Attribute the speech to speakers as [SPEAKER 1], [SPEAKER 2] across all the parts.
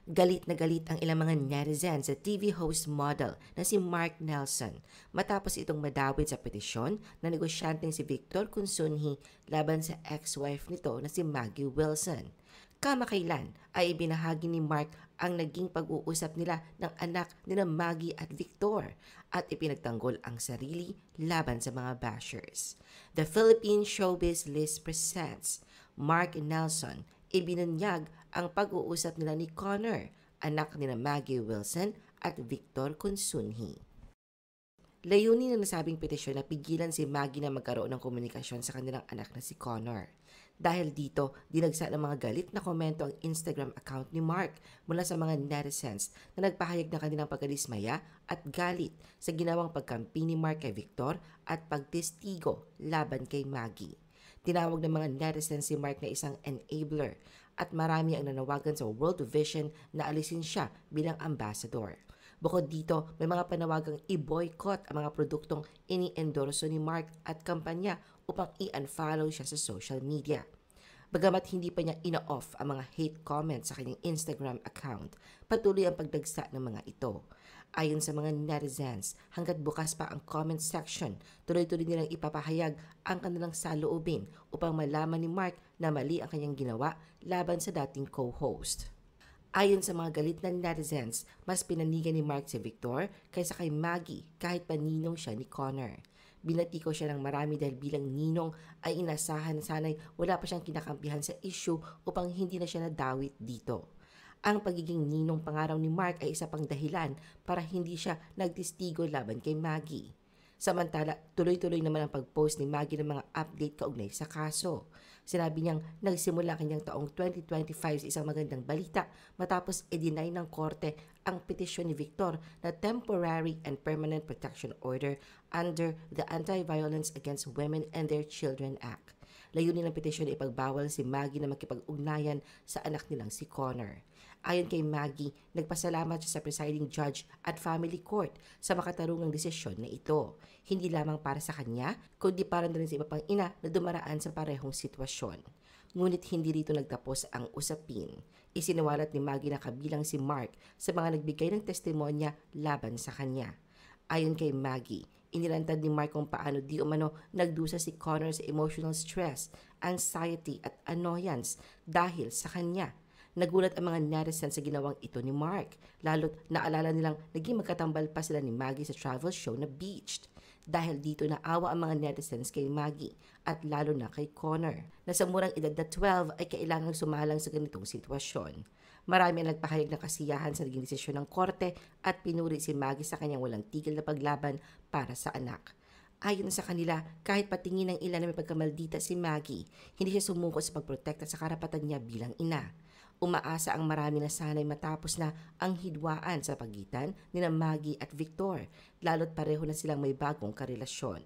[SPEAKER 1] Galit na galit ang ilang mga netizens sa TV host model na si Mark Nelson matapos itong madawit sa petisyon na negosyanteng si Victor Consunji laban sa ex-wife nito na si Maggie Wilson. Kamakailan ay ibinahagi ni Mark ang naging pag-uusap nila ng anak ni Maggie at Victor at ipinagtanggol ang sarili laban sa mga bashers. The Philippine Showbiz List presents Mark Nelson. Ibinunyag ang pag-uusap nila ni Connor, anak ni Maggie Wilson at Victor Consunji. Layunin ng nasabing petisyon na pigilan si Maggie na magkaroon ng komunikasyon sa kanilang anak na si Connor. Dahil dito, dinagsa ng mga galit na komento ang Instagram account ni Mark mula sa mga netizens na nagpahayag ng kanilang pagkadismaya at galit sa ginawang pagkampi ni Mark kay Victor at pagtestigo laban kay Maggie. Tinawag ng mga netizens si Mark na isang enabler at marami ang nanawagan sa World Vision na alisin siya bilang ambassador. Bukod dito, may mga panawagang i-boycott ang mga produktong ini-endorso ni Mark at kampanya upang i-unfollow siya sa social media. Bagamat hindi pa niya ina-off ang mga hate comments sa kanyang Instagram account, patuloy ang pagdagsa ng mga ito. Ayon sa mga netizens, hanggat bukas pa ang comment section, tuloy-tuloy nilang ipapahayag ang kanilang saloobin upang malaman ni Mark na mali ang kanyang ginawa laban sa dating co-host. Ayon sa mga galit na netizens, mas pinanigan ni Mark si Victor kaysa kay Maggie kahit pa ninong siya ni Connor. Binatiko siya ng marami dahil bilang ninong ay inasahan na sana'y wala pa siyang kinakampihan sa issue upang hindi na siya nadawit dito. Ang pagiging ninong pangaraw ni Mark ay isa pang dahilan para hindi siya nagtestigo laban kay Maggie. Samantala, tuloy-tuloy naman ang pag-post ni Maggie ng mga update kaugnay sa kaso. Sinabi niyang nagsimula kanyang taong 2025 sa isang magandang balita matapos i-deny ng korte ang petisyon ni Victor na Temporary and Permanent Protection Order under the Anti-Violence Against Women and Their Children Act. Layunin ng petisyon ay ipagbawal si Maggie na makipag-ugnayan sa anak nilang si Connor. Ayon kay Maggie, nagpasalamat siya sa presiding judge at family court sa makatarungang desisyon na ito. Hindi lamang para sa kanya, kundi para na rin sa iba pang ina na dumaraan sa parehong sitwasyon. Ngunit hindi rito nagtapos ang usapin. Isinawalat ni Maggie na kabilang si Mark sa mga nagbigay ng testimonya laban sa kanya. Ayon kay Maggie, inilantad ni Mark kung paano di umano nagdusa si Connor sa emotional stress, anxiety at annoyance dahil sa kanya. Nagulat ang mga netizens sa ginawang ito ni Mark, lalo't naalala nilang naging magkatambal pa sila ni Maggie sa travel show na Beached. Dahil dito naawa ang mga netizens kay Maggie at lalo na kay Connor, na sa murang edad na 12 ay kailangang sumalang sa ganitong sitwasyon. Marami ang nagpahayag ng kasiyahan sa naging desisyon ng korte at pinuri si Maggie sa kanyang walang tigil na paglaban para sa anak. Ayon sa kanila, kahit patingin ng ilan na may pagkamaldita si Maggie, hindi siya sumuko sa pagprotekta sa karapatan niya bilang ina. Umaasa ang marami na sana'y matapos na ang hidwaan sa pagitan ni Maggie at Victor, lalo't pareho na silang may bagong karelasyon.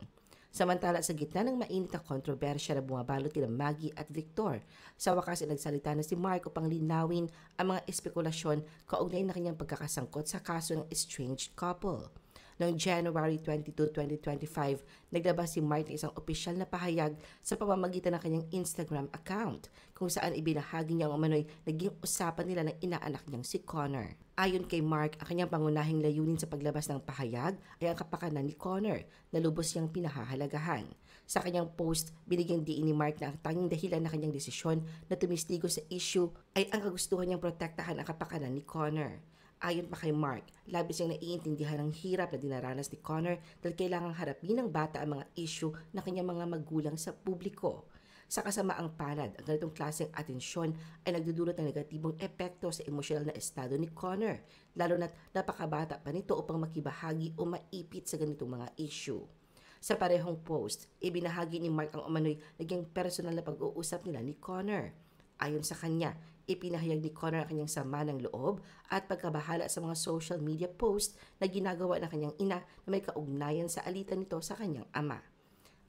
[SPEAKER 1] Samantala sa gitna ng mainit na kontrobersya na bumabalot kina Maggie at Victor, sa wakas ay nagsalita na si Mark upang linawin ang mga espekulasyon kaugnay na kanyang pagkakasangkot sa kaso ng estranged couple. Noong January 22, 2025, naglabas si Mark ng isang opisyal na pahayag sa pamamagitan ng kanyang Instagram account kung saan ibinahagi niya ang umano'y naging usapan nila ng inaanak niyang si Connor. Ayon kay Mark, ang kanyang pangunahing layunin sa paglabas ng pahayag ay ang kapakanan ni Connor na lubos niyang pinahahalagahan. Sa kanyang post, binigyang diin ni Mark na ang tanging dahilan na kanyang desisyon na tumistigo sa issue ay ang kagustuhan niyang protektahan ang kapakanan ni Connor. Ayon pa kay Mark, labis niyang naiintindihan ang hirap na dinaranas ni Connor dahil kailangang harapin ng bata ang mga issue na kanyang mga magulang sa publiko. Sa kasamaang palad, ang ganitong klaseng atensyon ay nagdudulot ng negatibong epekto sa emosyonal na estado ni Connor, lalo na't napakabata pa nito upang makibahagi o maipit sa ganitong mga issue. Sa parehong post, ibinahagi ni Mark ang umano'y naging personal na pag-uusap nila ni Connor. Ayon sa kanya, ipinahayag ni Connor ang kanyang sama ng loob at pagkabahala sa mga social media post na ginagawa ng kanyang ina na may kaugnayan sa alitan nito sa kanyang ama.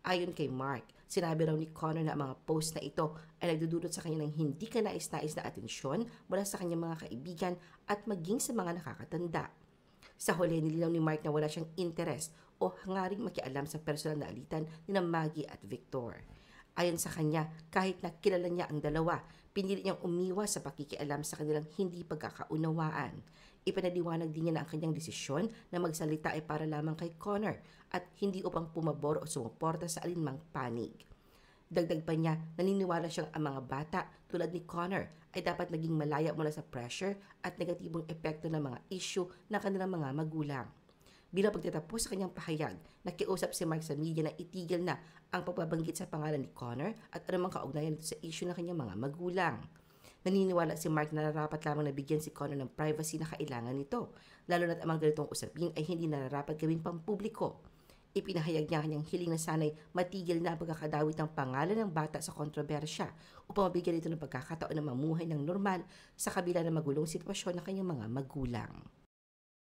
[SPEAKER 1] Ayon kay Mark, sinabi raw ni Connor na ang mga post na ito ay nagdudulot sa kanya ng hindi kanais-nais na atensyon mula sa kanyang mga kaibigan at maging sa mga nakakatanda. Sa huli, nilinaw ni Mark na wala siyang interes o hangaring makialam sa personal na alitan ni Maggie at Victor. Ayon sa kanya, kahit na kilala niya ang dalawa, Pinili niyang umiwas sa pakikialam sa kanilang hindi pagkakaunawaan. Ipanaliwanag din niya na ang kanyang desisyon na magsalita ay para lamang kay Connor at hindi upang pumabor o sumuporta sa alinmang panig. Dagdag pa niya, naniniwala siyang ang mga bata tulad ni Connor ay dapat naging malaya mula sa pressure at negatibong epekto ng mga issue ng kanilang mga magulang. Bilang pagtatapos sa kanyang pahayag, nakiusap si Mark sa media na itigil na ang pagbabanggit sa pangalan ni Connor at anumang kaugnayan nito sa issue ng kanyang mga magulang. Naniniwala si Mark na nararapat lamang nabigyan si Connor ng privacy na kailangan nito, lalo na't ang mga ganitong usapin ay hindi nararapat gawing pampubliko. Ipinahayag niya kanyang hiling na sanay matigil na ang pagkakadawit ng pangalan ng bata sa kontrobersya upang mabigyan ito ng pagkakataon na mamuhay ng normal sa kabila ng magulong sitwasyon ng kanyang mga magulang.